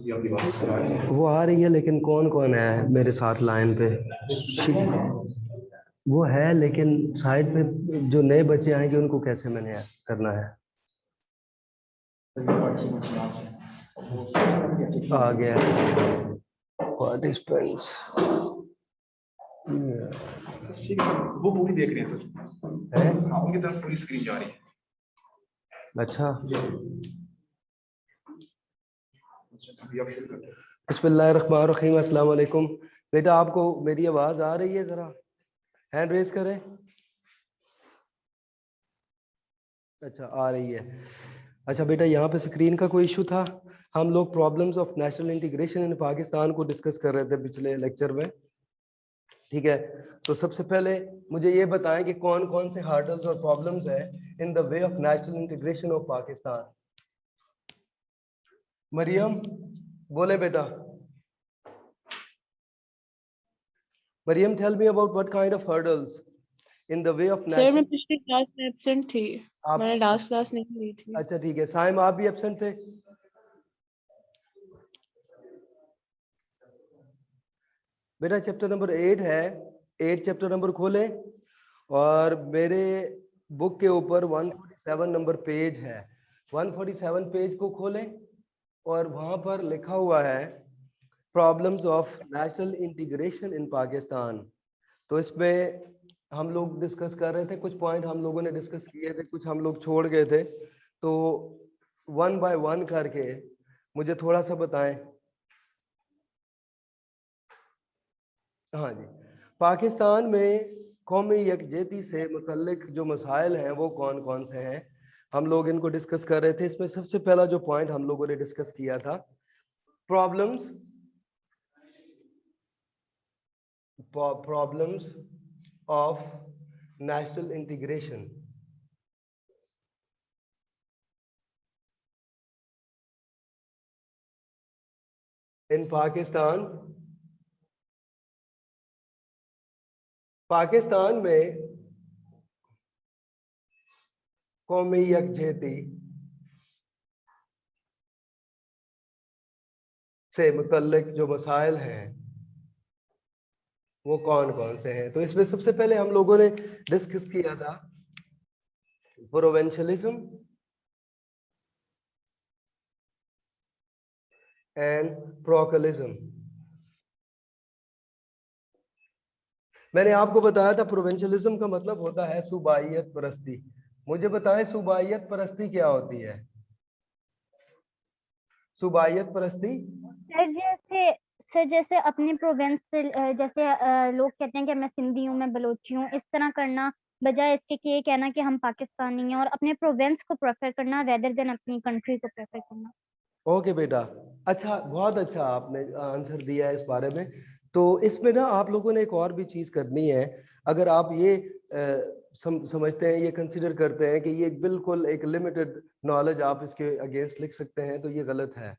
वो आ रही है, लेकिन कौन कौन है मेरे साथ लाइन पे? वो है, लेकिन साइड पे जो नए बच्चे आएंगे उनको कैसे मैंने करना है? आ गया पार्टिसिपेंट्स। ठीक है, वो पूरी देख रहे हैं सर। हाँ, उनकी तरफ पूरी स्क्रीन जा रही है। अच्छा, अभी आप शुरू करते हैं। बिस्मिल्लाहिर्रहमानिर्रहीम। अस्सलाम वालेकुम। बेटा, आपको मेरी आवाज आ रही है? जरा हैंड रेज करें। अच्छा, आ रही है। अच्छा बेटा, यहाँ पे स्क्रीन का कोई इशू था। हम लोग problems of national integration in Pakistan को डिस्कस कर रहे थे पिछले लेक्चर में। ठीक है, तो सबसे पहले मुझे ये बताएं कि कौन कौन से हार्डल्स और प्रॉब्लम्स हैं in the way of national integration of Pakistan. Mariam बोले बेटा। Mariam, tell me about what kind of hurdles in the way of sir मैं नेशनल। पिछली क्लास में एब्सेंट थी। मैंने आप लास्ट क्लास नहीं ली थी। अच्छा ठीक है। साइम, आप भी एब्सेंट थे? बेटा चैप्टर नंबर 8 है। 8 चैप्टर नंबर खोलें और मेरे बुक के ऊपर 147 नंबर पेज है। 147 पेज को खोलें और वहां पर लिखा हुआ है problems of national integration in Pakistan. तो इसमें हम लोग डिस्कस कर रहे थे, कुछ पॉइंट हम लोगों ने डिस्कस किए थे, कुछ हम लोग छोड़ गए थे। तो वन बाय वन करके मुझे थोड़ा सा बताएं। हाँ जी, पाकिस्तान में कौमी यकजहती से मुतल्लिक जो मसाइल हैं वो कौन कौन से हैं, हम लोग इनको डिस्कस कर रहे थे। इसमें सबसे पहला जो पॉइंट हम लोगों ने डिस्कस किया था, problems of national integration in Pakistan. Pakistan में कौमी यकजहती से मुतल्लिक जो मसाइल हैं वो कौन कौन से हैं। तो इसमें सबसे पहले हम लोगों ने डिस्कस किया था प्रोविंशियलिज्म एंड प्रोकलिज्म। मैंने आपको बताया था प्रोविंशियलिज्म का मतलब होता है सूबाइयत परस्ती। मुझे बताएं सूबाइयत परस्ती क्या होती है? सूबाइयत परस्ती सर जैसे अपने प्रोविंस से जैसे लोग कहते हैं कि मैं सिंधी हूँ, मैं बलोची हूँ, इस तरह करना, बजाय इसके कि ये कहना कि हम पाकिस्तानी हैं, और अपने प्रोविंस को प्रेफर करना रेदर देन अपनी कंट्री को प्रेफर करना। ओके बेटा, अच्छा, बहुत अच्छा आपने आंसर दिया है इस बारे में। तो इसमें ना आप लोगों ने एक और भी चीज करनी है। अगर आप ये समझते हैं, ये कंसिडर करते हैं कि ये बिल्कुल एक लिमिटेड नॉलेज आप इसके अगेंस्ट लिख सकते हैं, तो ये गलत है।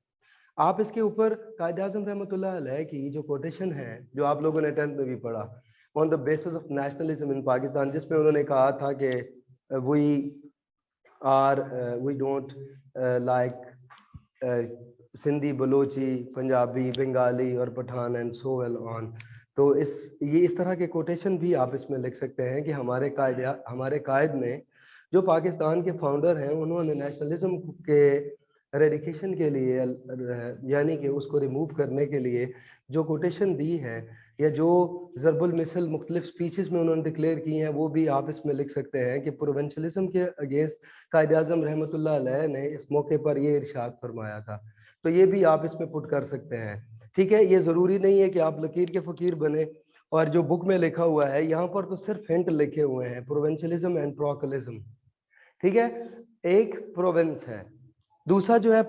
आप इसके ऊपर कायद आज़म रहमतुल्लाह अलैह की जो कोटेशन है, जो आप लोगों ने 10th में भी पढ़ा, on the basis of nationalism in Pakistan, जिसमें उन्होंने कहा था कि we don't like Sindhi, Balochi, Punjabi, Bengali और Pathan and so well on. तो इस तरह के कोटेशन भी आप इसमें लिख सकते हैं कि हमारे कायद ने, जो पाकिस्तान के फाउंडर हैं, उन्होंने नेशनलिज्म के रेडिकेशन के लिए, यानी कि उसको रिमूव करने के लिए जो कोटेशन दी है, या जो ज़रबुल मिसल मुख्तलिफ स्पीचेस में उन्होंने डिक्लेयर की हैं, वो भी आप इसमें लिख सकते हैं कि प्रोविंशियलिज्म के अगेंस्ट कायद आज़म रहमतुल्लाह अलैह ने इस मौके पर ये इरशाद फरमाया था। तो ये भी आप इसमें पुट कर सकते हैं। ठीक है, ये ज़रूरी नहीं है कि आप लकीर के फ़कीर बने। और जो बुक में लिखा हुआ है यहाँ पर तो सिर्फ हिंट लिखे हुए हैं, प्रोविंशियलिज्म एंड प्रोकलिज्म। ठीक है, एक प्रोविंस है, दूसरा जो है,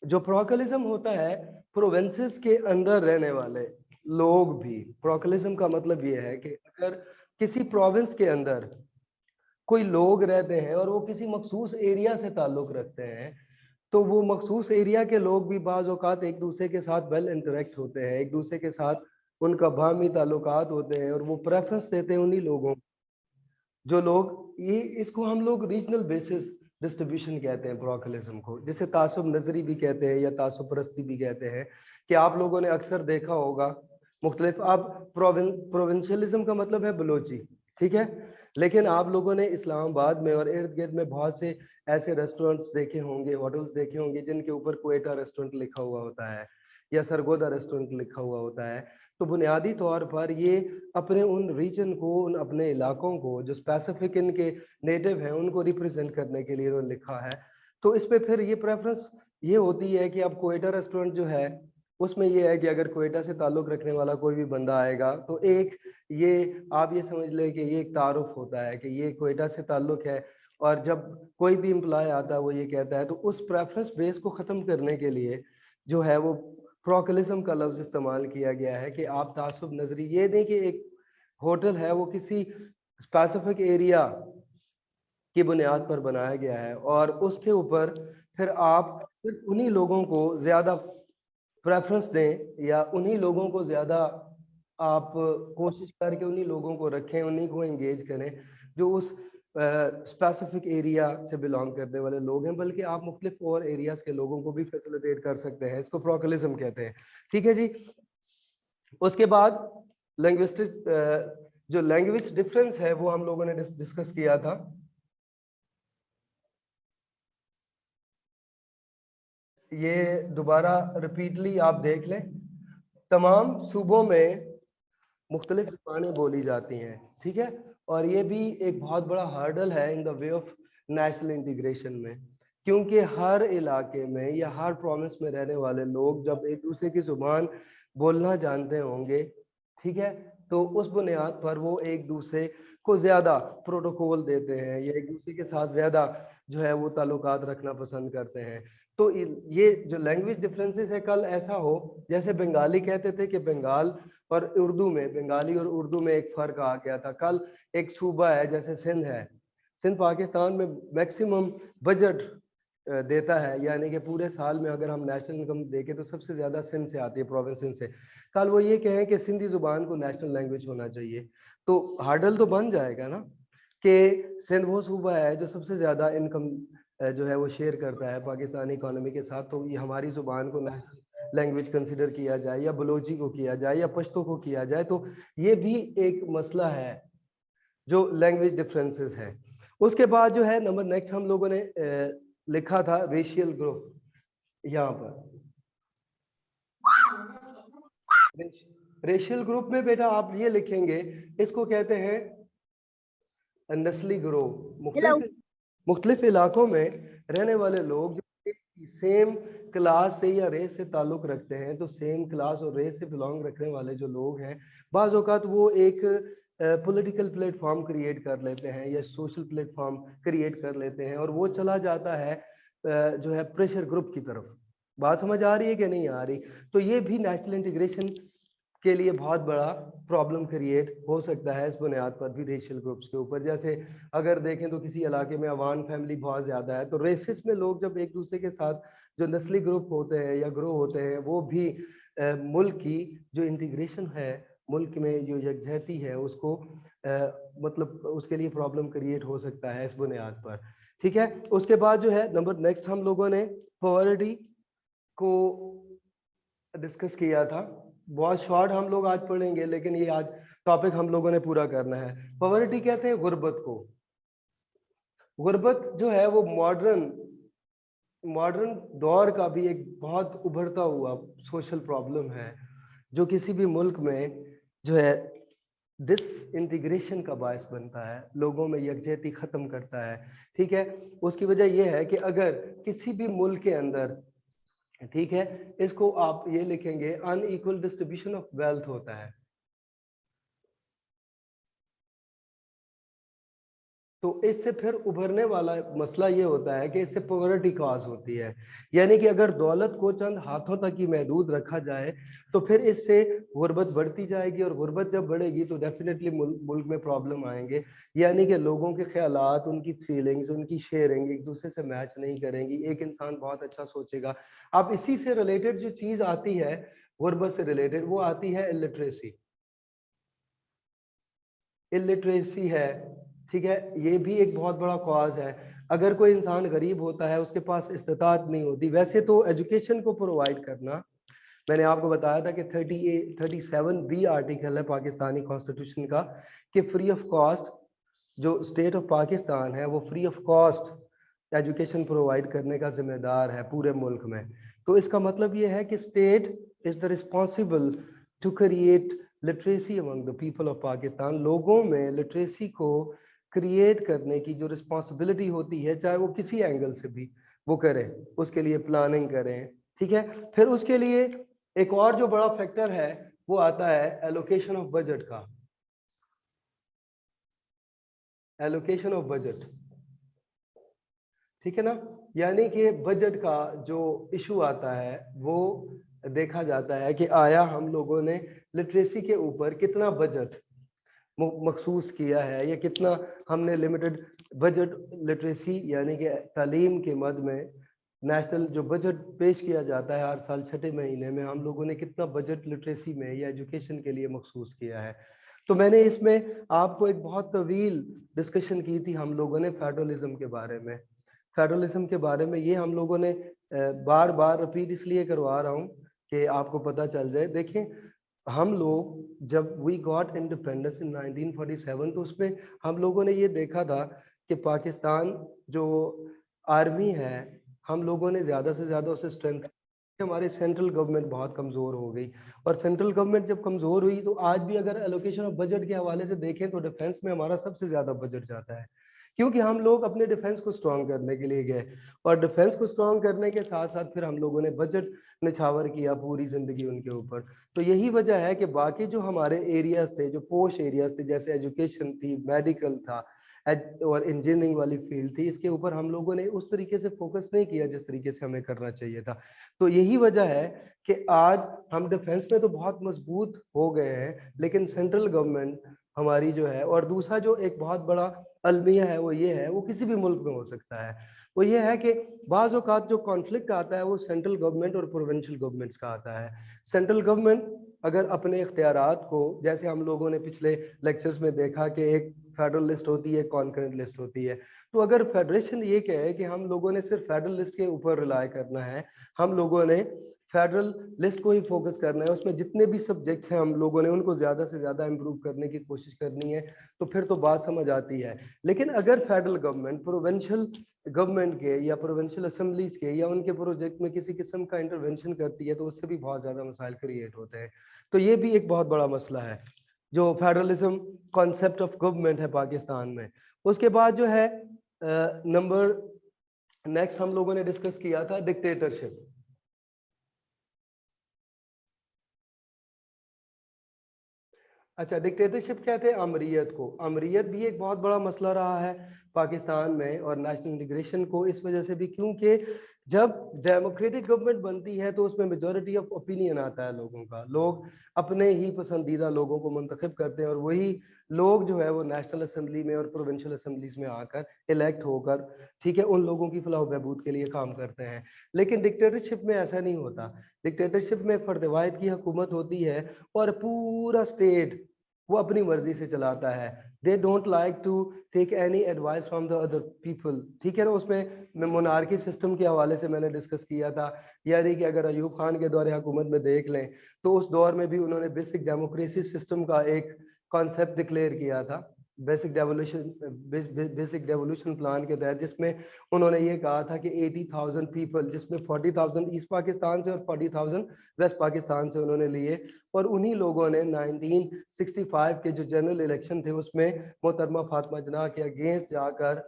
जो प्रोकलिज्म होता है, प्रोविंसेस के अंदर रहने वाले लोग भी। प्रोकलिज्म का मतलब ये है कि अगर किसी प्रोविंस के अंदर कोई लोग रहते हैं और वो किसी मखसूस एरिया से ताल्लुक रखते हैं, तो वो मखसूस एरिया के लोग भी बाज़ औक़ात एक दूसरे के साथ वेल इंटरेक्ट होते हैं, एक दूसरे के साथ उनका बाहमी ताल्लुकात होते हैं, और वो प्रेफरेंस देते हैं उन्हीं लोगों, जो लोग, ये इसको हम लोग रीजनल बेसिस डिस्ट्रीब्यूशन कहते हैं प्रोकलिज्म को, जिसे तासुब नजरी भी कहते हैं या तासुब परस्ती भी कहते हैं। कि आप लोगों ने अक्सर देखा होगा मुख्तलिफ, अब प्रोविंशियलिज्म का मतलब है बलोची, ठीक है, लेकिन आप लोगों ने इस्लामाबाद में और इर्द गिर्द में बहुत से ऐसे रेस्टोरेंट्स देखे होंगे, होटल्स देखे होंगे जिनके ऊपर क्वेटा रेस्टोरेंट लिखा हुआ होता है या सरगोदा रेस्टोरेंट लिखा हुआ होता है। तो बुनियादी तौर पर ये अपने उन रीजन को, उन अपने इलाकों को जो स्पेसिफिक इनके नेटिव हैं उनको रिप्रेजेंट करने के लिए उन्होंने लिखा है। तो इस पे फिर ये प्रेफरेंस ये होती है कि अब क्वेटा रेस्टोरेंट जो है उसमें ये है कि अगर क्वेटा से ताल्लुक रखने वाला कोई भी बंदा आएगा तो एक ये आप ये समझ लें कि ये एक तारुफ होता है कि ये क्वेटा से ताल्लुक है, और जब कोई भी एम्प्लॉय आता है वो ये कहता है, तो उस प्रेफरेंस बेस को ख़त्म करने के लिए जो है वो प्रोकलिज्म का लफ्ज़ इस्तेमाल किया गया है कि आप तासुब नजरी, ये नहीं कि एक होटल है वो किसी स्पेसिफिक एरिया की बुनियाद पर बनाया गया है और उसके ऊपर फिर आप सिर्फ उन्हीं लोगों को ज़्यादा प्रेफरेंस दें या उन्हीं लोगों को ज़्यादा आप कोशिश करके उन्हीं लोगों को रखें, उन्हीं को एंगेज करें जो उस स्पेसिफिक एरिया से बिलोंग करने वाले लोग हैं, बल्कि आप मुख्तलिफ और एरियाज के लोगों को भी फैसिलिटेट कर सकते हैं। इसको प्रोकलिज्म कहते हैं, ठीक है जी। उसके बाद लैंग्विस्टिक जो लैंग्वेज डिफरेंस है वो हम लोगों ने डिस्कस किया था। ये दोबारा रिपीटली आप देख लें, तमाम सूबों में मुख्तलिफ ज़बानें बोली जाती हैं, ठीक है, और ये भी एक बहुत बड़ा हर्डल है इन the way of national integration में, क्योंकि हर इलाके में या हर प्रोविंस में रहने वाले लोग जब एक दूसरे की ज़ुबान बोलना जानते होंगे, ठीक है, तो उस बुनियाद पर वो एक दूसरे को ज़्यादा प्रोटोकॉल देते हैं या एक दूसरे के साथ ज़्यादा जो है वो ताल्लुकात रखना पसंद करते हैं। तो ये जो लैंग्वेज डिफरेंसेस है, कल ऐसा हो जैसे बंगाली कहते थे कि बंगाल और उर्दू में, बंगाली और उर्दू में एक फ़र्क आ गया था। कल एक सूबा है जैसे सिंध है, सिंध पाकिस्तान में मैक्सिमम बजट देता है, यानी कि पूरे साल में अगर हम नेशनल इनकम देखें तो सबसे ज़्यादा सिंध से आती है, प्रोविंस सिंध से। कल वो ये कहें कि सिंधी ज़ुबान को नेशनल लैंग्वेज होना चाहिए, तो हार्डल तो बन जाएगा ना कि सिंध वो सूबा है जो सबसे ज़्यादा इनकम जो है वो शेयर करता है पाकिस्तानी इकोनॉमी के साथ, तो ये हमारी ज़ुबान को नेशनल लैंग्वेज कंसिडर किया जाए या बलोची को किया जाए या पश्तो को किया जाए, तो ये भी एक मसला है जो लैंग्वेज डिफरेंसेस है। उसके बाद जो है नंबर नेक्स्ट हम लोगों ने लिखा था रेशियल ग्रुप। यहाँ पर रेशियल ग्रुप में बेटा आप ये लिखेंगे, इसको कहते हैं नस्ली ग्रुप। मुख्तलिफ इलाकों में रहने वाले लोग जो सेम क्लास से या रेस से ताल्लुक रखते हैं, तो सेम क्लास और रेस से बिलोंग रखने वाले जो लोग हैं, बाज़ औक़ात वो एक पॉलिटिकल प्लेटफॉर्म क्रिएट कर लेते हैं या सोशल प्लेटफॉर्म क्रिएट कर लेते हैं और वो चला जाता है जो है प्रेशर ग्रुप की तरफ। बात समझ आ रही है कि नहीं आ रही? तो ये भी नेशनल इंटीग्रेशन के लिए बहुत बड़ा प्रॉब्लम क्रिएट हो सकता है इस बुनियाद पर भी रेशियल ग्रुप्स के ऊपर। जैसे अगर देखें तो किसी इलाके में अवान फैमिली बहुत ज़्यादा है, तो रेसिस में लोग जब एक दूसरे के साथ जो नस्ली ग्रुप होते हैं या ग्रो होते हैं, वो भी मुल्क की जो इंटीग्रेशन है, मुल्क में जो यकजहती है उसको मतलब उसके लिए प्रॉब्लम क्रिएट हो सकता है इस बुनियाद पर, ठीक है। उसके बाद जो है नंबर नेक्स्ट हम लोगों ने पॉवर्टी को डिस्कस किया था। बहुत शॉर्ट हम लोग आज पढ़ेंगे, लेकिन ये आज टॉपिक हम लोगों ने पूरा करना है। पॉवर्टी कहते हैं गुर्बत को। गुर्बत जो है वो मॉडर्न दौर का भी एक बहुत उभरता हुआ सोशल प्रॉब्लम है जो किसी भी मुल्क में जो है डिसइंटीग्रेशन का बायस बनता है, लोगों में यकजहती खत्म करता है, ठीक है। उसकी वजह यह है कि अगर किसी भी मुल्क के अंदर, ठीक है, इसको आप ये लिखेंगे अनइक्वल डिस्ट्रीब्यूशन ऑफ वेल्थ होता है, तो इससे फिर उभरने वाला मसला ये होता है कि इससे पॉवर्टी कॉज होती है। यानी कि अगर दौलत को चंद हाथों तक ही महदूद रखा जाए तो फिर इससे गुर्बत बढ़ती जाएगी, और गुर्बत जब बढ़ेगी तो डेफिनेटली मुल्क में प्रॉब्लम आएंगे। यानी कि लोगों के ख्यालात, उनकी फीलिंग्स, उनकी शेयरिंग एक दूसरे से मैच नहीं करेंगी। एक इंसान बहुत अच्छा सोचेगा। अब इसी से रिलेटेड जो चीज़ आती है गुर्बत से रिलेटेड, वो आती है इलिटरेसी। इलिटरेसी है, ठीक है, ये भी एक बहुत बड़ा कॉज है। अगर कोई इंसान गरीब होता है, उसके पास इस्तिताअत नहीं होती, वैसे तो एजुकेशन को प्रोवाइड करना, मैंने आपको बताया था कि 37B आर्टिकल है पाकिस्तानी कॉन्स्टिट्यूशन का कि फ्री ऑफ कॉस्ट, जो स्टेट ऑफ पाकिस्तान है वो free of cost education provide करने का जिम्मेदार है पूरे मुल्क में। तो इसका मतलब ये है कि state is the responsible to create literacy among the people of Pakistan. लोगों में लिटरेसी को क्रिएट करने की जो रिस्पॉन्सिबिलिटी होती है, चाहे वो किसी एंगल से भी वो करें, उसके लिए प्लानिंग करें, ठीक है। फिर उसके लिए एक और जो बड़ा फैक्टर है वो आता है एलोकेशन ऑफ बजट का, एलोकेशन ऑफ बजट, ठीक है ना। यानी कि बजट का जो इशू आता है वो देखा जाता है कि आया हम लोगों ने लिटरेसी के ऊपर कितना बजट मखसूस किया है, या कितना हमने लिमिटेड बजट लिटरेसी यानी कि तालीम के मद में नेशनल जो बजट पेश किया जाता है हर साल छठे महीने में, हम लोगों ने कितना बजट लिटरेसी में या एजुकेशन के लिए मखसूस किया है। तो मैंने इसमें आपको एक बहुत तवील डिस्कशन की थी हम लोगों ने फेडरलिज्म के बारे में। फेडरलिज्म के बारे में ये हम लोगों ने बार बार रिपीट इसलिए करवा रहा हूँ कि आपको पता चल जाए। देखें, हम लोग जब वी गॉट इंडिपेंडेंस इन 1947, तो उसमें हम लोगों ने ये देखा था कि पाकिस्तान जो आर्मी है, हम लोगों ने ज़्यादा से ज़्यादा उसे स्ट्रेंथ, हमारी सेंट्रल गवर्नमेंट बहुत कमज़ोर हो गई, और सेंट्रल गवर्नमेंट जब कमज़ोर हुई तो आज भी अगर एलोकेशन ऑफ बजट के हवाले से देखें तो डिफेंस में हमारा सबसे ज़्यादा बजट जाता है, क्योंकि हम लोग अपने डिफेंस को स्ट्रॉन्ग करने के लिए गए, और डिफेंस को स्ट्रॉन्ग करने के साथ साथ फिर हम लोगों ने बजट निछावर किया पूरी जिंदगी उनके ऊपर। तो यही वजह है कि बाकी जो हमारे एरियाज थे, जो पोश एरियाज थे, जैसे एजुकेशन थी, मेडिकल था और इंजीनियरिंग वाली फील्ड थी, इसके ऊपर हम लोगों ने उस तरीके से फोकस नहीं किया जिस तरीके से हमें करना चाहिए था। तो यही वजह है कि आज हम डिफेंस में तो बहुत मजबूत हो गए हैं, लेकिन सेंट्रल गवर्नमेंट हमारी जो है, और दूसरा जो एक बहुत बड़ा अलमिया है वो ये है, वो किसी भी मुल्क में हो सकता है, वो ये है कि बाज़ औक़ात जो कॉन्फ्लिक्ट आता है वो सेंट्रल गवर्नमेंट और प्रोविंशियल गवर्नमेंट्स का आता है। सेंट्रल गवर्नमेंट अगर अपने इख्तियारात को, जैसे हम लोगों ने पिछले लेक्चर्स में देखा कि एक फेडरल लिस्ट होती है, कॉन्करेंट लिस्ट होती है, तो अगर फेडरेशन ये कहे कि हम लोगों ने सिर्फ फेडरल लिस्ट के ऊपर रिलाय करना है, हम लोगों ने फेडरल लिस्ट को ही फोकस करना है, उसमें जितने भी सब्जेक्ट्स हैं हम लोगों ने उनको ज़्यादा से ज़्यादा इम्प्रूव करने की कोशिश करनी है, तो फिर तो बात समझ आती है। लेकिन अगर फेडरल गवर्नमेंट प्रोविंशियल गवर्नमेंट के या प्रोविंशियल असेंबलीज के या उनके प्रोजेक्ट में किसी किस्म का इंटरवेंशन करती है, तो उससे भी बहुत ज़्यादा मसाइल क्रिएट होते हैं। तो ये भी एक बहुत बड़ा मसला है जो फेडरलिज्म कॉन्सेप्ट ऑफ गवर्नमेंट है पाकिस्तान में। उसके बाद जो है नंबर नेक्स्ट हम लोगों ने डिस्कस किया था डिक्टेटरशिप। अच्छा, डिक्टेटरशिप कहते हैं अमरीयत को। अमरीयत भी एक बहुत बड़ा मसला रहा है पाकिस्तान में और नेशनल इंटीग्रेशन को, इस वजह से भी क्योंकि जब डेमोक्रेटिक गवर्नमेंट बनती है तो उसमें मेजॉरिटी ऑफ ओपिनियन आता है लोगों का, लोग अपने ही पसंदीदा लोगों को मुंतखब करते हैं और वही लोग जो है वो नेशनल असेंबली में और प्रोविंशियल असेंबलीज में आकर इलेक्ट होकर, ठीक है, उन लोगों की फलाह बहबूद के लिए काम करते हैं। लेकिन डिक्टेटरशिप में ऐसा नहीं होता। डिक्टेटरशिप में फर्द वाहिद की हुकूमत होती है और पूरा स्टेट वो अपनी मर्जी से चलाता है। They don't like to take any advice from the other people, ठीक है ना। उसमें मोनार्की सिस्टम के हवाले से मैंने डिस्कस किया था, यानी कि अगर अयूब खान के दौरे हुकूमत में देख लें तो उस दौर में भी उन्होंने बेसिक डेमोक्रेसी सिस्टम का एक कॉन्सेप्ट डिक्लेयर किया था, बेसिक डेवोल्यूशन प्लान के तहत, जिसमें उन्होंने ये कहा था कि 80,000 पीपल, जिसमें 40,000 ईस्ट पाकिस्तान से और 40,000 वेस्ट पाकिस्तान से उन्होंने लिए, और उन्हीं लोगों ने 1965 के जो जनरल इलेक्शन थे उसमें मोहतरमा फातिमा जिन्ना के अगेंस्ट जाकर,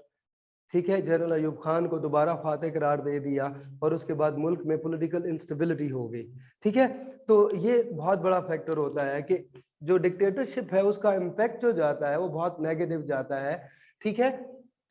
ठीक है, जनरल अयूब खान को दोबारा फातेह करार दे दिया और उसके बाद मुल्क में पॉलिटिकल इंस्टेबिलिटी हो गई, ठीक है। तो ये बहुत बड़ा फैक्टर होता है कि जो डिक्टेटरशिप है उसका इम्पैक्ट जो जाता है वो बहुत नेगेटिव जाता है, ठीक है,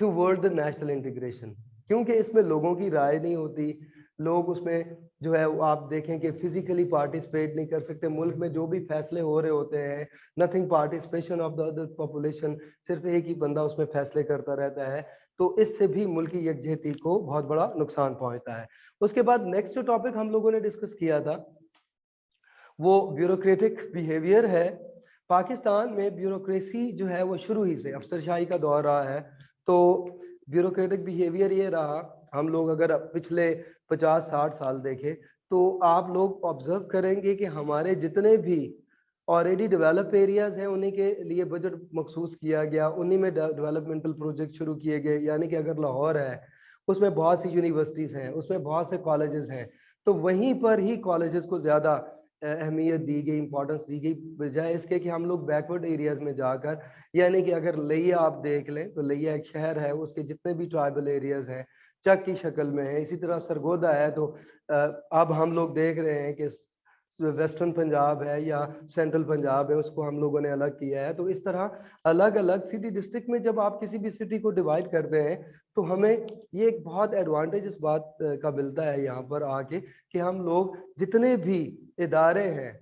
टुवर्ड द नेशनल इंटीग्रेशन, क्योंकि इसमें लोगों की राय नहीं होती। लोग उसमें जो है आप देखें कि फिजिकली पार्टिसिपेट नहीं कर सकते, मुल्क में जो भी फैसले हो रहे होते हैं, nothing participation of the other population, सिर्फ एक ही बंदा उसमें फैसले करता रहता है, तो इससे भी मुल्की यकजहती को बहुत बड़ा नुकसान पहुंचता है। उसके बाद नेक्स्ट जो टॉपिक हम लोगों ने डिस्कस किया था वो ब्यूरोक्रेटिक बिहेवियर है। पाकिस्तान में ब्यूरोक्रेसी जो है वो शुरू ही से अफसरशाही का दौर रहा है, तो ब्यूरोक्रेटिक बिहेवियर ये रहा, हम लोग अगर पिछले 50-60 साल देखें तो आप लोग ऑब्जर्व करेंगे कि हमारे जितने भी ऑलरेडी डेवलप एरियाज हैं उन्हीं के लिए बजट मखसूस किया गया, उन्हीं में डेवलपमेंटल प्रोजेक्ट शुरू किए गए। यानी कि अगर लाहौर है उसमें बहुत सी यूनिवर्सिटीज हैं, उसमें बहुत से कॉलेजेस हैं, तो वहीं पर ही कॉलेजेस को ज़्यादा अहमियत दी गई, इंपॉर्टेंस दी गई, बजाय इसके कि हम लोग बैकवर्ड एरियाज में जाकर, यानी कि अगर लिया आप देख लें तो लिया एक शहर है, उसके जितने भी ट्राइबल एरियाज हैं चक की शक्ल में है। इसी तरह सरगोदा है, तो अब हम लोग देख रहे हैं कि वेस्टर्न पंजाब है या सेंट्रल पंजाब है, उसको हम लोगों ने अलग किया है। तो इस तरह अलग अलग सिटी डिस्ट्रिक्ट में जब आप किसी भी सिटी को डिवाइड करते हैं तो हमें ये एक बहुत एडवांटेज इस बात का मिलता है यहाँ पर आके कि हम लोग जितने भी इदारे हैं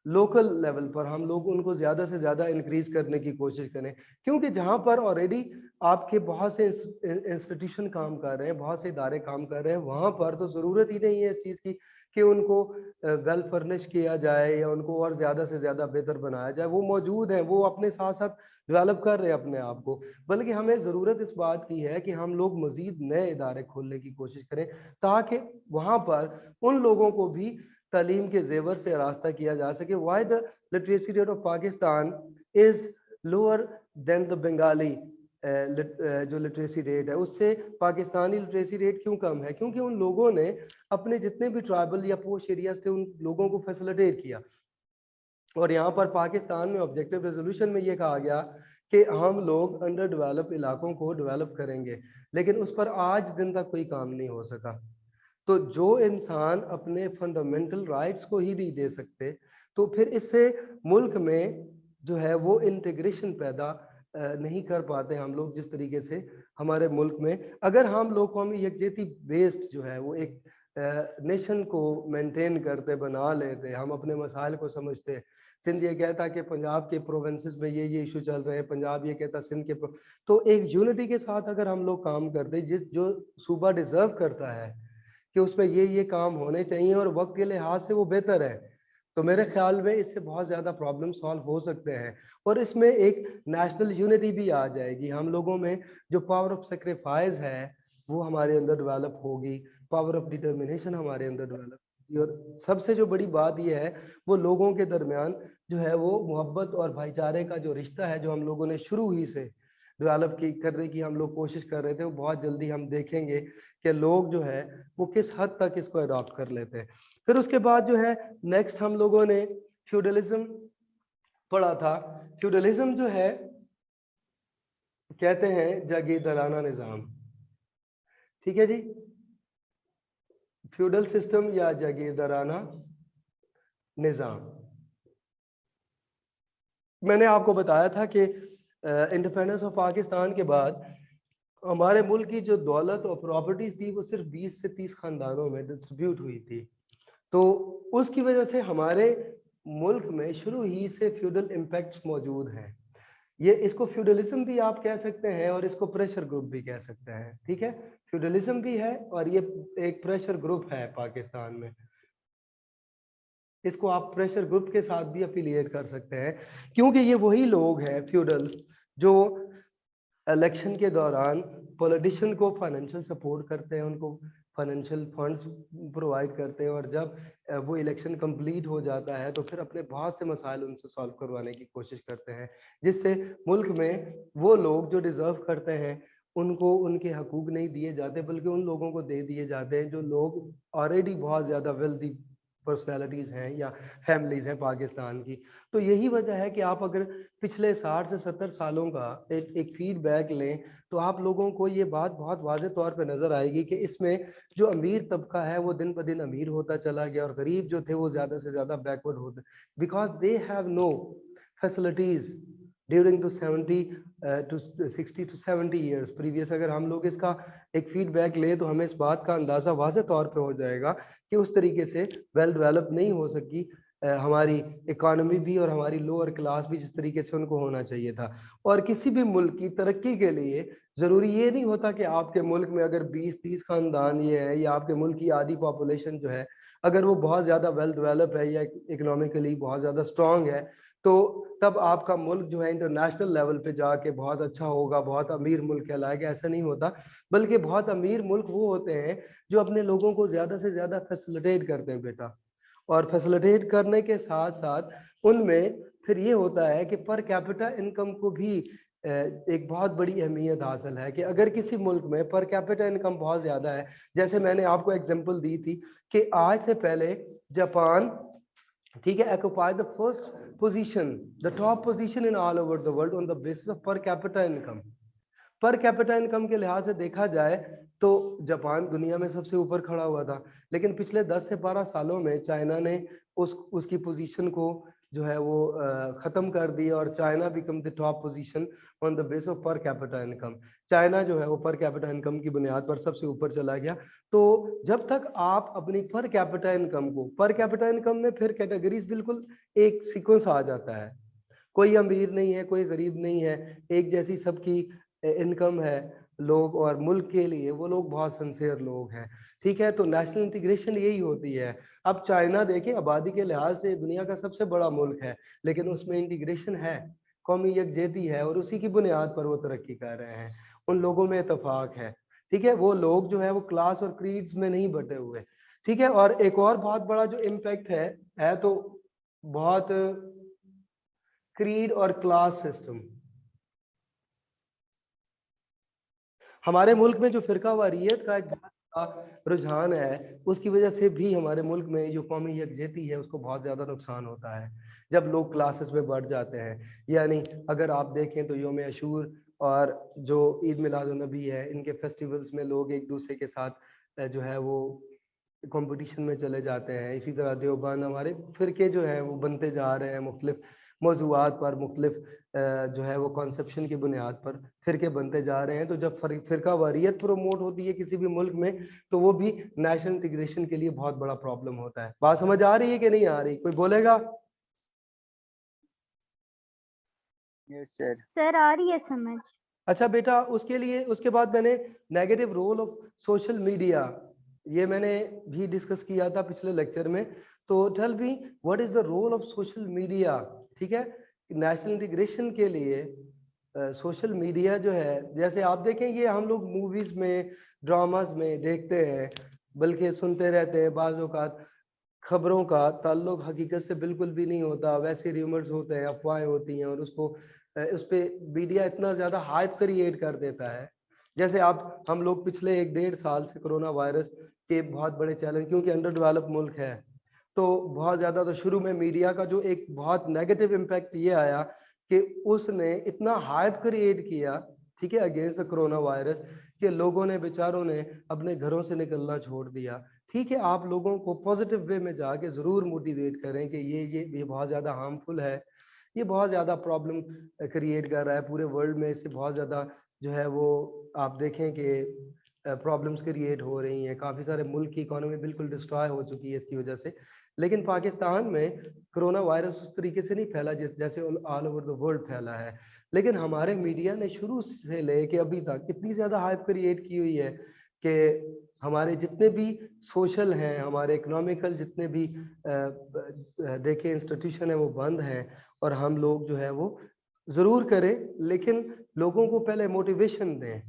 लोकल लेवल पर हम लोग उनको ज़्यादा से ज़्यादा इंक्रीज करने की कोशिश करें, क्योंकि जहाँ पर ऑलरेडी आपके बहुत से इंस्टीट्यूशन काम कर रहे हैं, बहुत से इदारे काम कर रहे हैं, वहाँ पर तो ज़रूरत ही नहीं है इस चीज़ की कि उनको वेल फर्निश किया जाए या उनको और ज़्यादा से ज़्यादा बेहतर बनाया जाए। वो मौजूद हैं, वो अपने साथ साथ डेवलप कर रहे हैं अपने आप को, बल्कि हमें ज़रूरत इस बात की है कि हम लोग मज़ीद नए इदारे खोलने की कोशिश करें ताकि वहाँ पर उन लोगों को भी तालीम के जेवर से रास्ता किया जा सके। Why the literacy rate of Pakistan is lower than the Bengali जो लिटरेसी रेट है उससे पाकिस्तानी लिटरेसी रेट क्यों कम है? क्योंकि उन लोगों ने अपने जितने भी ट्राइबल या पोश एरियाज थे उन लोगों को फैसिलिटेट किया। और यहाँ पर पाकिस्तान में ऑब्जेक्टिव रेजोल्यूशन में ये कहा गया कि हम लोग अंडर डेवलप इलाकों को डेवलप करेंगे, लेकिन उस पर आज दिन तक कोई काम नहीं हो सका। तो जो इंसान अपने फंडामेंटल राइट्स को ही नहीं दे सकते, तो फिर इससे मुल्क में जो है वो इंटीग्रेशन पैदा नहीं कर पाते हम लोग। जिस तरीके से हमारे मुल्क में अगर हम लोग कौमी यकजहती बेस्ड जो है वो एक नेशन को मेंटेन करते, बना लेते, हम अपने मसाइल को समझते, सिंध ये कहता कि पंजाब के प्रोविंसेस में ये इशू चल रहे हैं, पंजाब ये कहता सिंध के तो एक यूनिटी के साथ अगर हम लोग काम करते, जो सूबा डिजर्व करता है कि उसमें ये काम होने चाहिए और वक्त के लिहाज से वो बेहतर है, तो मेरे ख्याल में इससे बहुत ज़्यादा प्रॉब्लम सॉल्व हो सकते हैं और इसमें एक नेशनल यूनिटी भी आ जाएगी। हम लोगों में जो पावर ऑफ सेक्रीफाइस है वो हमारे अंदर डेवलप होगी, पावर ऑफ डिटर्मिनेशन हमारे अंदर डेवलप होगी, और सबसे जो बड़ी बात यह है वो लोगों के दरमियान जो है वो मोहब्बत और भाईचारे का जो रिश्ता है जो हम लोगों ने शुरू ही से डेवलप करने की हम लोग कोशिश कर रहे थे, वो बहुत जल्दी हम देखेंगे कि लोग जो है वो किस हद तक इसको अडॉप्ट कर लेते हैं। फिर उसके बाद जो है नेक्स्ट हम लोगों ने फ्यूडलिज्म पढ़ा था। फ्यूडलिज्म जो है कहते हैं जागीरदाराना निजाम, ठीक है जी, फ्यूडल सिस्टम या जागीरदाराना निजाम। मैंने आपको बताया था कि इंडिपेंडेंस ऑफ पाकिस्तान के बाद हमारे मुल्क की जो दौलत और प्रॉपर्टीज थी वो सिर्फ 20 से 30 खानदानों में डिस्ट्रीब्यूट हुई थी। तो उसकी वजह से हमारे मुल्क में शुरू ही से फ्यूडल इम्पैक्ट्स मौजूद हैं। ये इसको फ्यूडलिज्म भी आप कह सकते हैं और इसको प्रेशर ग्रुप भी कह सकते हैं, ठीक है। फ्यूडलिज्म भी है और ये एक प्रेशर ग्रुप है पाकिस्तान में, इसको आप प्रेशर ग्रुप के साथ भी अफिलिएट कर सकते हैं, क्योंकि ये वही लोग हैं फ्यूडल्स जो इलेक्शन के दौरान पॉलिटिशियन को फाइनेंशियल सपोर्ट करते हैं, उनको फाइनेंशियल फंड्स प्रोवाइड करते हैं, और जब वो इलेक्शन कंप्लीट हो जाता है तो फिर अपने बहुत से मसाइल उनसे सॉल्व करवाने की कोशिश करते हैं, जिससे मुल्क में वो लोग जो डिजर्व करते हैं उनको उनके हकूक नहीं दिए जाते, बल्कि उन लोगों को दे दिए जाते हैं जो लोग ऑलरेडी बहुत ज़्यादा वेल्दी पर्सनालिटीज़ हैं या फैमिलीज़ हैं पाकिस्तान की। तो यही वजह है कि आप अगर पिछले 60 से 70 सालों का एक फीडबैक लें तो आप लोगों को ये बात बहुत वाज़े तौर पे नज़र आएगी कि इसमें जो अमीर तबका है वो दिन ब दिन अमीर होता चला गया और गरीब जो थे वो ज़्यादा से ज़्यादा बैकवर्ड होते, because they have no facilities during to 70 to 60 to 70 years previous. अगर हम लोग इसका एक फीडबैक लें तो हमें इस बात का अंदाज़ा वाज़े तौर पे हो जाएगा कि उस तरीके से वेल डेवलप नहीं हो सकी हमारी इकोनॉमी भी और हमारी लोअर क्लास भी जिस तरीके से उनको होना चाहिए था। और किसी भी मुल्क की तरक्की के लिए जरूरी ये नहीं होता कि आपके मुल्क में अगर 20-30 खानदान ये है या आपके मुल्क की आधी पॉपुलेशन जो है अगर वो बहुत ज्यादा वेल डेवलप है या इकोनॉमिकली बहुत ज्यादा स्ट्रांग है तो तब आपका मुल्क जो है इंटरनेशनल लेवल पे जाके बहुत अच्छा होगा, बहुत अमीर मुल्क कहलाएगा। ऐसा नहीं होता, बल्कि बहुत अमीर मुल्क वो होते हैं जो अपने लोगों को ज्यादा से ज्यादा फैसिलिटेट करते हैं बेटा। और फैसिलिटेट करने के साथ साथ उनमें फिर ये होता है कि पर कैपिटा इनकम को भी एक बहुत बड़ी अहमियत हासिल है कि अगर किसी मुल्क में पर कैपिटा इनकम बहुत ज्यादा है, जैसे मैंने आपको एग्जांपल दी थी कि आज से पहले जापान, ठीक है, occupy the first position, the top position in all over the world on the basis of per capita income. Per capita income के लिहाज से देखा जाए तो जापान दुनिया में सबसे ऊपर खड़ा हुआ था, लेकिन पिछले 10 से 12 सालों में चाइना ने उसकी पोजीशन को जो है वो खत्म कर दिया और China become the top position on the base of per capita income. China जो है वो पर कैपिटा इनकम की बुनियाद पर सबसे ऊपर चला गया। तो जब तक आप अपनी पर कैपिटा इनकम को, पर कैपिटा इनकम में फिर कैटेगरीज बिल्कुल एक सीक्वेंस आ जाता है, कोई अमीर नहीं है कोई गरीब नहीं है, एक जैसी सबकी इनकम है लोग, और मुल्क के लिए वो लोग बहुत सिंसियर लोग हैं, ठीक है। तो नेशनल इंटीग्रेशन यही होती है। अब चाइना देखिए आबादी के लिहाज से दुनिया का सबसे बड़ा मुल्क है, लेकिन उसमें इंटीग्रेशन है, कौमी यकजहती है और उसी की बुनियाद पर वो तरक्की कर रहे हैं। उन लोगों में इतफाक है, ठीक है, वो लोग जो है वो क्लास और क्रीड्स में नहीं बटे हुए, ठीक है। और एक और बहुत बड़ा जो इम्पैक्ट है तो बहुत क्रीड और क्लास सिस्टम, हमारे मुल्क में जो फिरका वारियत का एक बहुत बड़ा रुझान है, उसकी वजह से भी हमारे मुल्क में जो कौमी यकजहती है उसको बहुत ज्यादा नुकसान होता है जब लोग क्लासेस में बढ़ जाते हैं। यानी अगर आप देखें तो योम अशूर और जो ईद मिलाद नबी है, इनके फेस्टिवल्स में लोग एक दूसरे के साथ जो है वो कंपटीशन में चले जाते हैं। इसी तरह देवबंद, हमारे फिरके जो है वो बनते जा रहे हैं मुख्तलिफ मौजूआत पर, मुख्तलिफ जो है वो कॉन्सेप्शन की बुनियाद पर फिरके बनते जा रहे हैं। तो जब फिरका वारियत प्रमोट होती है किसी भी मुल्क में तो वो भी नेशनल इंटीग्रेशन के लिए बहुत बड़ा प्रॉब्लम होता है। बात समझ आ रही है कि नहीं आ रही, कोई बोलेगा? Yes sir. सर आ रही है समझ। अच्छा बेटा, उसके लिए उसके बाद मैंने negative role of social media, ये मैंने भी डिस्कस किया था पिछले लेक्चर में। तो tell me what is the role of social media, ठीक है, नेशनल इंटीग्रेशन के लिए। सोशल मीडिया जो है, जैसे आप देखें ये हम लोग मूवीज में ड्रामास में देखते हैं, बल्कि सुनते रहते हैं, बाज़ औक़ात खबरों का ताल्लुक हकीकत से बिल्कुल भी नहीं होता, वैसे र्यूमर्स होते हैं, अफवाहें होती हैं, और उसको उस पे मीडिया इतना ज्यादा हाइप क्रिएट कर देता है। जैसे आप हम लोग पिछले 1-1.5 साल से कोरोना वायरस के बहुत बड़े चैलेंज, क्योंकि अंडर डेवलप मुल्क है तो बहुत ज्यादा, तो शुरू में मीडिया का जो एक बहुत नेगेटिव इम्पैक्ट ये आया कि उसने इतना हाइप क्रिएट किया, ठीक है, अगेंस्ट द कोरोना वायरस, कि लोगों ने बेचारों ने अपने घरों से निकलना छोड़ दिया। ठीक है, आप लोगों को पॉजिटिव वे में जाके जरूर मोटिवेट करें कि ये बहुत ज्यादा हार्मफुल है, ये बहुत ज्यादा प्रॉब्लम क्रिएट कर रहा है पूरे वर्ल्ड में, इससे बहुत ज्यादा जो है वो आप देखें कि प्रॉब्लम्स क्रिएट हो रही हैं, काफी सारे मुल्क की इकोनॉमी बिल्कुल डिस्ट्रॉय हो चुकी है इसकी वजह से। लेकिन पाकिस्तान में कोरोना वायरस उस तरीके से नहीं फैला जैसे ऑल ओवर द वर्ल्ड फैला है। लेकिन हमारे मीडिया ने शुरू से लेके अभी तक इतनी ज्यादा हाइप क्रिएट की हुई है कि हमारे जितने भी सोशल हैं, हमारे इकोनॉमिकल जितने भी देखें इंस्टीट्यूशन है वो बंद हैं, और हम लोग जो है वो जरूर करें, लेकिन लोगों को पहले मोटिवेशन दें,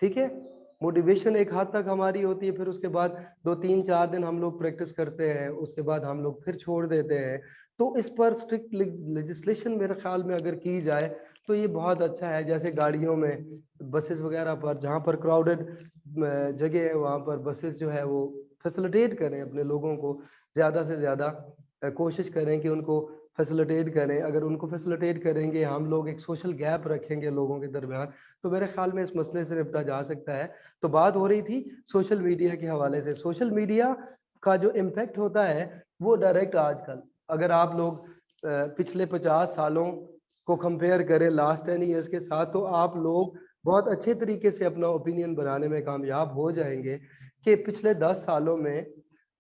ठीक है। मोटिवेशन एक हद तक हमारी होती है, फिर उसके बाद 2-3-4 दिन हम लोग प्रैक्टिस करते हैं, उसके बाद हम लोग फिर छोड़ देते हैं। तो इस पर स्ट्रिक्ट लेजिस्लेशन मेरे ख्याल में अगर की जाए तो ये बहुत अच्छा है। जैसे गाड़ियों में, बसेस वगैरह पर, जहाँ पर क्राउडेड जगह है वहाँ पर बसेस जो है वो फैसिलिटेट करें अपने लोगों को, ज़्यादा से ज़्यादा कोशिश करें कि उनको फैसिलिटेट करें। अगर उनको फैसिलिटेट करेंगे, हम लोग एक सोशल गैप रखेंगे लोगों के दरमियान, तो मेरे ख्याल में इस मसले से निपटा जा सकता है। तो बात हो रही थी सोशल मीडिया के हवाले से। सोशल मीडिया का जो इम्पैक्ट होता है वो डायरेक्ट आजकल, अगर आप लोग पिछले 50 सालों को कंपेयर करें लास्ट 10 ईयर्स के साथ, तो आप लोग बहुत अच्छे तरीके से अपना ओपिनियन बनाने में कामयाब हो जाएंगे कि पिछले 10 सालों में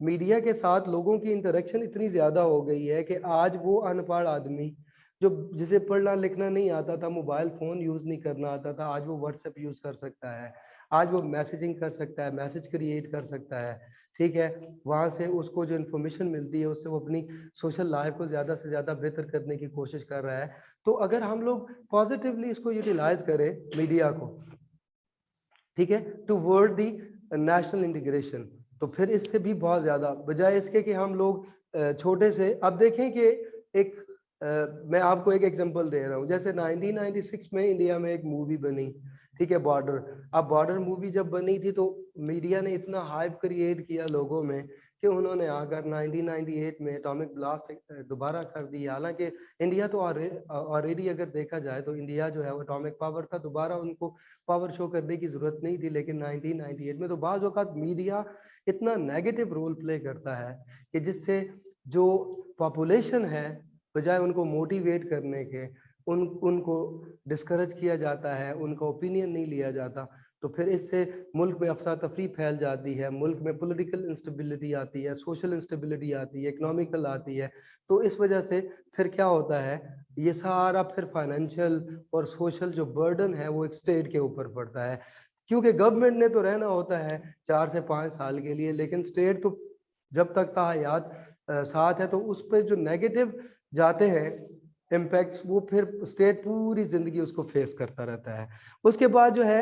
मीडिया के साथ लोगों की इंटरेक्शन इतनी ज्यादा हो गई है कि आज वो अनपढ़ आदमी जो जिसे पढ़ना लिखना नहीं आता था, मोबाइल फोन यूज नहीं करना आता था, आज वो व्हाट्सएप यूज कर सकता है, आज वो मैसेजिंग कर सकता है, मैसेज क्रिएट कर सकता है, ठीक है। वहां से उसको जो इन्फॉर्मेशन मिलती है उससे वो अपनी सोशल लाइफ को ज्यादा से ज्यादा बेहतर करने की कोशिश कर रहा है। तो अगर हम लोग पॉजिटिवली इसको यूटिलाइज करें मीडिया को, ठीक है, toward the national integration, तो फिर इससे भी बहुत ज्यादा, बजाय इसके कि हम लोग छोटे से, अब देखें कि एक मैं आपको एक एग्जांपल दे रहा हूँ, जैसे 1996 में इंडिया में एक मूवी बनी, ठीक है, बॉर्डर। अब बॉर्डर मूवी जब बनी थी तो मीडिया ने इतना हाइप क्रिएट किया लोगों में कि उन्होंने आकर 1998 में एटॉमिक ब्लास्ट दोबारा कर दिया। हालांकि इंडिया तो ऑलरेडी अगर देखा जाए तो इंडिया जो है वो एटॉमिक पावर था, दोबारा उनको पावर शो करने की जरूरत नहीं थी। लेकिन 1998 में तो बाज़ औक़ात मीडिया इतना नेगेटिव रोल प्ले करता है कि जिससे जो पॉपुलेशन है, बजाय उनको मोटिवेट करने के उनको डिस्करेज किया जाता है, उनका ओपिनियन नहीं लिया जाता। तो फिर इससे मुल्क में अफरा तफरी फैल जाती है, मुल्क में पॉलिटिकल इंस्टेबिलिटी आती है, सोशल इंस्टेबिलिटी आती है, इकोनॉमिकल आती है। तो इस वजह से फिर क्या होता है, ये सारा फिर फाइनेंशियल और सोशल जो बर्डन है वो एक स्टेट के ऊपर पड़ता है, क्योंकि गवर्नमेंट ने तो रहना होता है 4 से 5 साल के लिए, लेकिन स्टेट तो जब तक ताहयात साथ है, तो उस पर जो नेगेटिव जाते हैं इम्पैक्ट्स, वो फिर स्टेट पूरी जिंदगी उसको फेस करता रहता है। उसके बाद जो है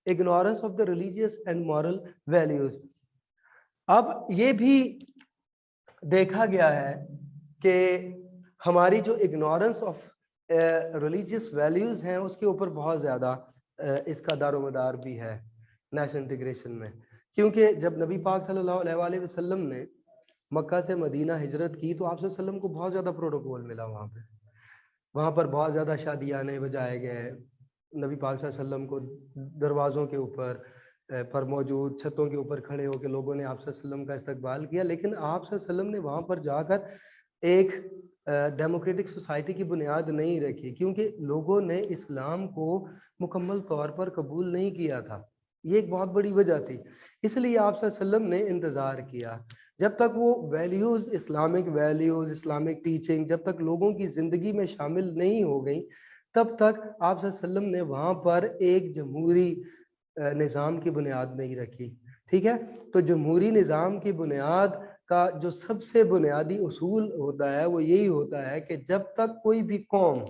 ignorance of the religious and moral values. अब ये भी देखा गया है कि हमारी जो इग्नोरेंस ऑफ रिलीजियस वैल्यूज हैं उसके ऊपर बहुत ज्यादा इसका दारोमदार भी है नेशनल इंटीग्रेशन में। क्योंकि जब नबी पाक सल्लल्लाहु अलैहि वसल्लम ने मक्का से मदीना हिजरत की तो आप सल्लम को बहुत ज्यादा प्रोटोकॉल मिला वहां पर बहुत ज्यादा शादियाने बजाए गए, नबी पाक सल्लम को दरवाज़ों के ऊपर पर मौजूद छतों के ऊपर खड़े होकर लोगों ने आप सल्लम का इस्तकबाल किया। लेकिन आप सल्लम ने वहां पर जाकर एक डेमोक्रेटिक सोसाइटी की बुनियाद नहीं रखी, क्योंकि लोगों ने इस्लाम को मुकम्मल तौर पर कबूल नहीं किया था। ये एक बहुत बड़ी वजह थी। इसलिए आप सल्लम ने इंतज़ार किया जब तक वो वैल्यूज़, इस्लामिक टीचिंग जब तक लोगों की ज़िंदगी में शामिल नहीं हो गई, तब तक आप सल्लम ने वहाँ पर एक जमहूरी निज़ाम की बुनियाद नहीं रखी। ठीक है, तो जमहूरी निज़ाम की बुनियाद का जो सबसे बुनियादी उसूल होता है वो यही होता है कि जब तक कोई भी कौम,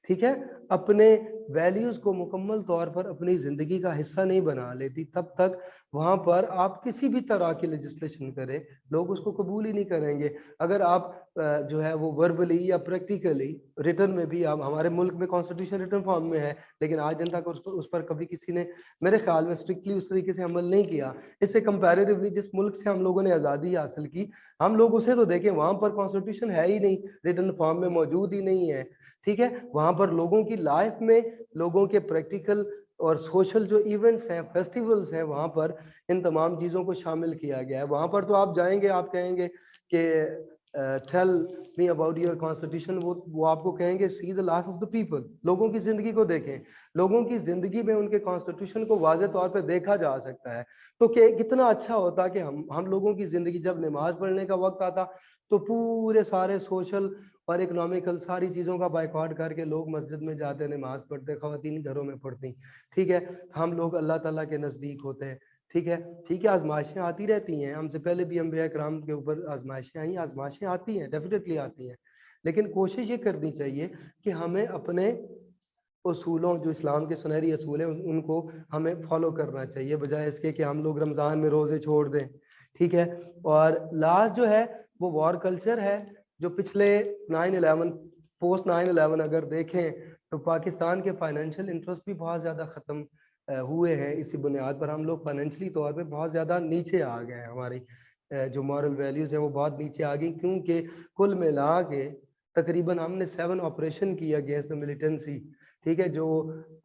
ठीक है, अपने वैल्यूज को मुकम्मल तौर पर अपनी जिंदगी का हिस्सा नहीं बना लेती, तब तक वहां पर आप किसी भी तरह की लेजिस्लेशन करें, लोग उसको कबूल ही नहीं करेंगे। अगर आप जो है वो वर्बली या प्रैक्टिकली रिटर्न में भी, आप हमारे मुल्क में कॉन्स्टिट्यूशन रिटर्न फॉर्म में है, लेकिन आज दिन तक उस पर कभी किसी ने मेरे ख्याल में स्ट्रिक्टली उस तरीके से अमल नहीं किया। इससे कंपैरेटिवली जिस मुल्क से हम लोगों ने आज़ादी हासिल की, हम लोग उसे तो देखें, वहां पर कॉन्स्टिट्यूशन है ही नहीं, रिटर्न फॉर्म में मौजूद ही नहीं है। ठीक है, वहां पर लोगों की लाइफ में, लोगों के प्रैक्टिकल और सोशल जो इवेंट्स हैं, फेस्टिवल्स हैं, वहां पर इन तमाम चीजों को शामिल किया गया है। वहां पर तो आप जाएंगे, आप कहेंगे कि tell me about your constitution, वो आपको कहेंगे see the life of the people, लोगों की जिंदगी को देखें। लोगों की जिंदगी में उनके कॉन्स्टिट्यूशन को वाज़े तौर पे देखा जा सकता है। तो कितना अच्छा होता कि हम लोगों की जिंदगी, जब नमाज पढ़ने का वक्त आता तो पूरे सारे सोशल और इकोनॉमिकल सारी चीज़ों का बाइकआउट करके लोग मस्जिद में जाते, नमाज पढ़ते, ख़वातीन घरों में पढ़ती। ठीक है, हम लोग अल्लाह ताला के नज़दीक होते हैं। ठीक है, आजमाइशें आती रहती हैं, हमसे पहले भी अंबिया कराम के ऊपर आजमाइशें आई, आजमाइशें आती हैं, डेफिनेटली आती हैं। लेकिन कोशिश ये करनी चाहिए कि हमें अपने उसूलों, जो इस्लाम के सुनहरी असूल हैं, उनको हमें फॉलो करना चाहिए, बजाय इसके कि हम लोग रमज़ान में रोज़े छोड़ दें। ठीक है, और लास्ट जो है वो वॉर कल्चर है, जो पिछले 9/11, पोस्ट 9/11 अगर देखें तो पाकिस्तान के फाइनेंशियल इंटरेस्ट भी बहुत ज़्यादा ख़त्म हुए हैं। इसी बुनियाद पर हम लोग फाइनेंशियली तौर पे बहुत ज़्यादा नीचे आ गए हैं, हमारी जो मॉरल वैल्यूज़ हैं वो बहुत नीचे आ गई, क्योंकि कुल मिला के तकरीबन हमने 7 ऑपरेशन किया अगेंस्ट द मिलिटेंसी। ठीक है, जो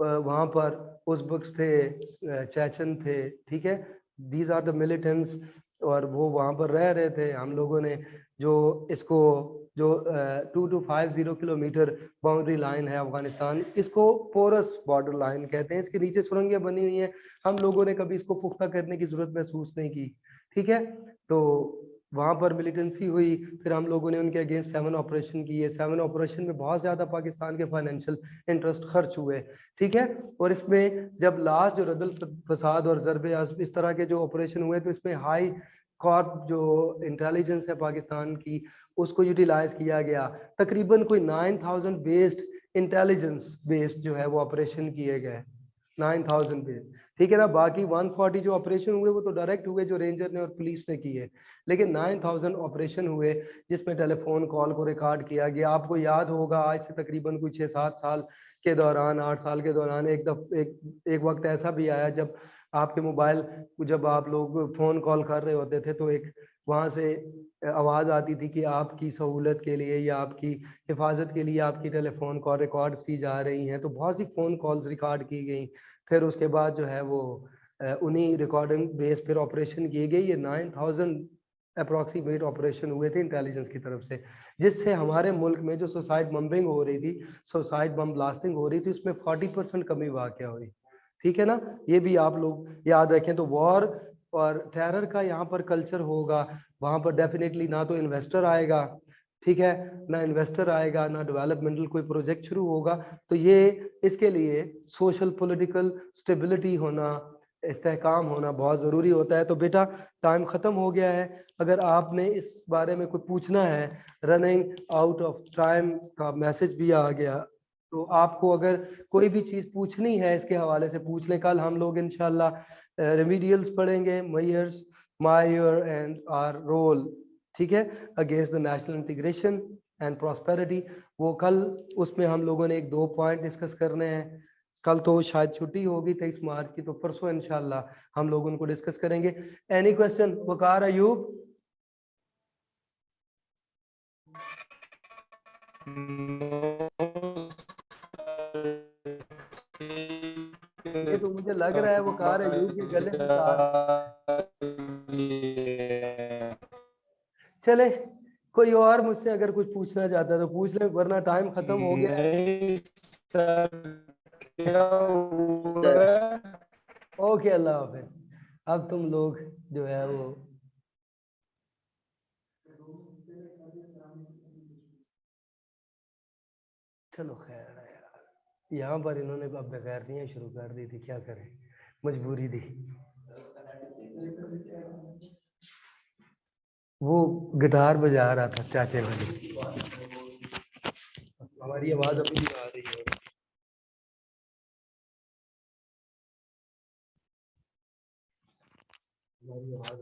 वहाँ पर उज़्बेक्स थे, चेचन थे, ठीक है, दीज आर द मिलिटेंट्स, और वो वहाँ पर रह रहे थे। हम लोगों ने जो इसको, जो 2250 किलोमीटर बाउंड्री लाइन है अफगानिस्तान, इसको पोरस बॉर्डर लाइन कहते हैं, इसके नीचे सुरंगें बनी हुई हैं, हम लोगों ने कभी इसको पुख्ता करने की जरूरत महसूस नहीं की। ठीक है, तो वहाँ पर मिलिटेंसी हुई, फिर हम लोगों ने उनके अगेंस्ट 7 ऑपरेशन किए। 7 ऑपरेशन में बहुत ज़्यादा पाकिस्तान के फाइनेंशियल इंटरेस्ट खर्च हुए, ठीक है। और इसमें जब लास्ट जो रदल फसाद और ज़रबे इस तरह के जो ऑपरेशन हुए, तो इसमें हाई कॉर्प जो इंटेलिजेंस है पाकिस्तान की, उसको यूटिलाइज किया गया। तकरीबन कोई 9000 बेस्ड इंटेलिजेंस बेस्ड जो है वो ऑपरेशन किए गए, 9000 बेस्ड, ठीक है ना। बाकी 140 जो ऑपरेशन हुए वो तो डायरेक्ट हुए जो रेंजर ने और पुलिस ने किए, लेकिन 9000 ऑपरेशन हुए जिसमें टेलीफोन कॉल को रिकॉर्ड किया गया। आपको याद होगा आज से तकरीबन कुछ 6-7 साल के दौरान, 8 साल के दौरान एक वक्त ऐसा भी आया जब आपके मोबाइल, जब आप लोग फ़ोन कॉल कर रहे होते थे तो एक वहाँ से आवाज़ आती थी कि आपकी सहूलत के लिए या आपकी हिफाजत के लिए आपकी टेलीफोन कॉल रिकॉर्ड्स की जा रही हैं। तो बहुत सी फ़ोन कॉल्स रिकॉर्ड की गई। फिर उसके बाद जो है वो उन्हीं रिकॉर्डिंग बेस पर ऑपरेशन किए गए। ये 9000 अप्रॉक्सीमेट ऑपरेशन हुए थे इंटेलिजेंस की तरफ से, जिससे हमारे मुल्क में जो सुसाइड बम्बिंग हो रही थी, सुसाइड बम ब्लास्टिंग हो रही थी, उसमें 40% कमी वाक़या हुई, ठीक है ना। ये भी आप लोग याद रखें। तो वॉर और टेरर का यहाँ पर कल्चर होगा, वहाँ पर डेफिनेटली ना तो इन्वेस्टर आएगा, ठीक है, ना इन्वेस्टर आएगा, ना डेवलपमेंटल कोई प्रोजेक्ट शुरू होगा। तो ये इसके लिए सोशल पॉलिटिकल स्टेबिलिटी होना, इस्तेहकाम होना बहुत ज़रूरी होता है। तो बेटा टाइम ख़त्म हो गया है। अगर आपने इस बारे में कुछ पूछना है, रनिंग आउट ऑफ टाइम का मैसेज भी आ गया, तो आपको अगर कोई भी चीज़ पूछनी है इसके हवाले से पूछ लें। कल हम लोग इंशाल्लाह रेमिडियल्स पढ़ेंगे, Myers, Mayar and are role, ठीक है, against the national integration and prosperity. वो कल उसमें हम लोगों ने 1-2 पॉइंट डिस्कस करने हैं। कल तो शायद छुट्टी होगी 23 मार्च की, तो परसों इंशाल्लाह हम लोग उनको डिस्कस करेंगे। एनी क्वेश्चन वकार अयूब? ये तो मुझे लग रहा है वकार अयूब के गले से तार। चले, कोई और मुझसे अगर कुछ पूछना चाहता है तो पूछ ले, वरना टाइम खत्म हो गया है। ओके, अल्लाह हाफिज। अब तुम लोग जो है वो चलो खैर है यार, यहाँ पर इन्होंने अब बेगैरतियाँ शुरू कर दी थी, क्या करें, मजबूरी थी। वो गिटार बजा रहा था चाचे वाली। हमारी आवाज अभी भी आ रही है। हमारी आवाज